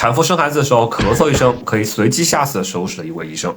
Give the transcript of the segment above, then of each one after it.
产妇生孩子的时候咳嗽一声，可以随机吓死收拾的一位医生。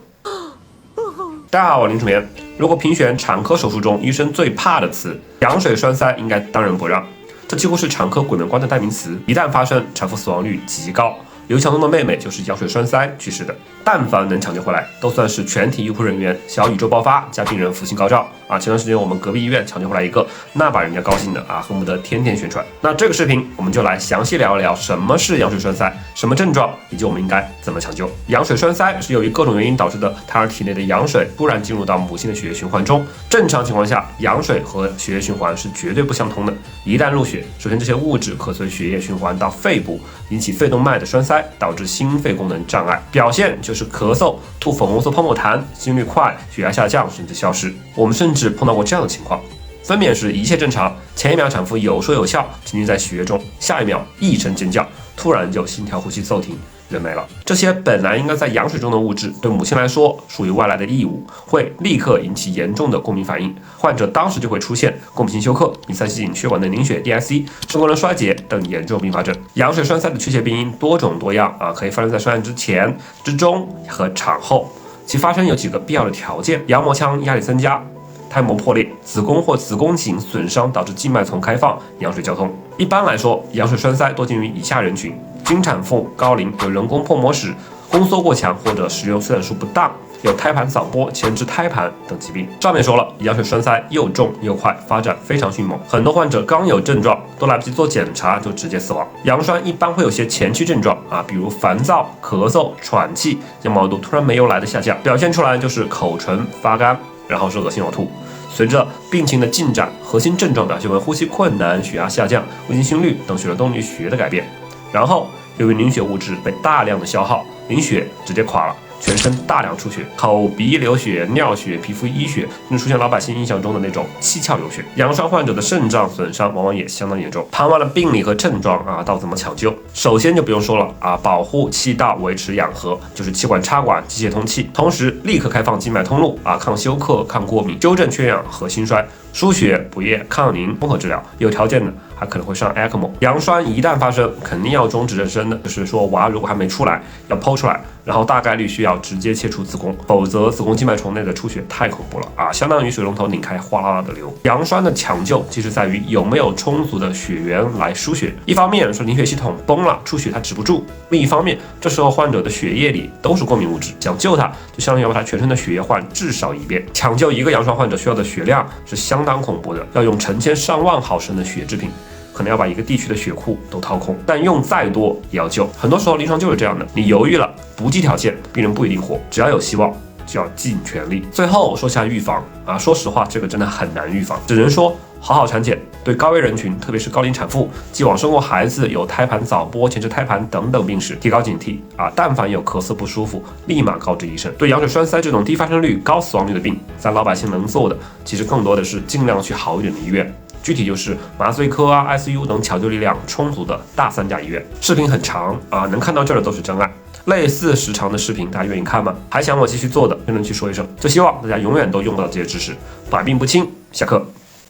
大家好，我林楚眠。如果评选产科手术中医生最怕的词，羊水栓塞应该当仁不让。这几乎是产科鬼门关的代名词，一旦发生，产妇死亡率极高。刘强东的妹妹就是羊水栓塞去世的，但凡能抢救回来，都算是全体医护人员小宇宙爆发加病人福星高照啊！前段时间我们隔壁医院抢救回来一个，那把人家高兴的啊，恨不得天天宣传。那这个视频我们就来详细聊一聊什么是羊水栓塞，什么症状，以及我们应该怎么抢救。羊水栓塞是由于各种原因导致的胎儿体内的羊水突然进入到母亲的血液循环中。正常情况下，羊水和血液循环是绝对不相通的。一旦入血，首先这些物质可随血液循环到肺部，引起肺动脉的栓塞，导致心肺功能障碍，表现就是咳嗽、吐粉红色泡沫痰、心率快、血压下降甚至消失。我们甚至碰到过这样的情况：分娩时一切正常，前一秒产妇有说有笑，沉浸在喜悦中，下一秒一声尖叫，突然就心跳呼吸骤停，人没了。这些本来应该在羊水中的物质，对母亲来说属于外来的异物，会立刻引起严重的过敏反应，患者当时就会出现过敏性休克、隐塞性血管内凝血 （DIC）、肾功能衰竭等严重并发症。羊水栓塞的确切病因多种多样啊，可以发生在生产之前、之中和产后。其发生有几个必要的条件：羊膜腔压力增加、胎膜破裂、子宫或子宫颈损伤导致静脉丛开放、羊水交通。一般来说，羊水栓塞多见于以下人群：经产妇、高龄、有人工破膜史、宫缩过强或者使用催产素不当、有胎盘早剥、前置胎盘等疾病。上面说了，羊水栓塞又重又快，发展非常迅猛，很多患者刚有症状都来不及做检查就直接死亡。羊栓一般会有些前期症状啊，比如烦躁、咳嗽、喘气，羊毛度突然没由来的下降，表现出来就是口唇发干，然后是恶心呕吐。随着病情的进展，核心症状表现为呼吸困难、血压下降、微经心率等血流动力学的改变。然后由于凝血物质被大量的消耗，凝血直接垮了，全身大量出血，口鼻流血、尿血、皮肤淤血，甚至出现老百姓印象中的那种七窍流血。羊栓患者的肾脏损伤往往也相当严重。谈完了病理和症状啊，到怎么抢救？首先就不用说了啊，保护气道，维持氧合，就是气管插管、机械通气，同时立刻开放静脉通路啊，抗休克、抗过敏，纠正缺氧和心衰，输血、补液、抗凝，综合治疗。有条件的还可能会上 ECMO。羊栓一旦发生，肯定要终止妊娠的，就是说娃如果还没出来，要剖出来，然后大概率需要直接切除子宫，否则子宫静脉丛内的出血太恐怖了啊，相当于水龙头拧开哗啦啦的流。羊栓的抢救其实在于有没有充足的血源来输血。一方面说凝血系统崩了，出血它止不住；另一方面，这时候患者的血液里都是过敏物质，想救他就相当于要把他全身的血液换至少一遍。抢救一个羊栓患者需要的血量是相当恐怖的，要用成千上万毫升的血制品。可能要把一个地区的血库都掏空，但用再多也要救。很多时候临床就是这样的，你犹豫了，不计条件，病人不一定活。只要有希望，就要尽全力。最后说下预防啊，说实话，这个真的很难预防，只能说好好产检。对高危人群，特别是高龄产妇、既往生过孩子、有胎盘早剥、前置胎盘等等病史，提高警惕啊！但凡有咳嗽不舒服，立马告知医生。对羊水栓塞这种低发生率、高死亡率的病，咱老百姓能做的，其实更多的是尽量去好一点的医院。具体就是麻醉科啊、ICU 等抢救力量充足的大3甲医院。视频很长啊，能看到这儿的都是真爱。类似时长的视频，大家愿意看吗？还想我继续做的，评论区说一声。就希望大家永远都用不到这些知识，百病不侵。下课。